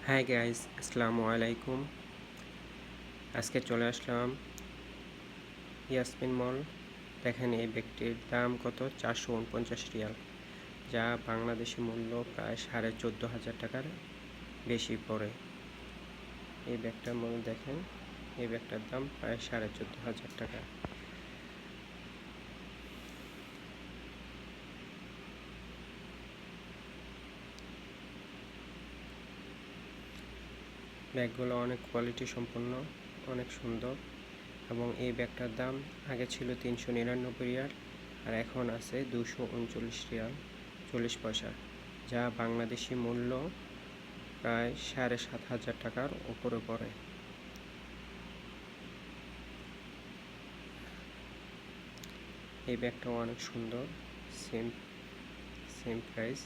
Hi guys, আসসালামু আলাইকুম। আজকে চলে আসলাম ইয়াসমিন মল। দেখেন এই ব্যাগটির দাম কত, 449 রিয়াল, যা বাংলাদেশি মূল্য প্রায় 14,500 টাকার বেশি পড়ে। এই ব্যাগটার মূল্য দেখেন, এই ব্যাগটার দাম প্রায় 14,500 টাকা। ব্যাগগুলো অনেক কোয়ালিটি সম্পন্ন, অনেক সুন্দর, এবং এই ব্যাগটার দাম আগে ছিল 399 রিয়াল আর এখন আছে 239 রিয়াল 40 পয়সা, যা বাংলাদেশি মূল্য প্রায় 7,500 টাকার উপরে পড়ে। এই ব্যাগটাও অনেক সুন্দর, সেম সেম প্রাইস।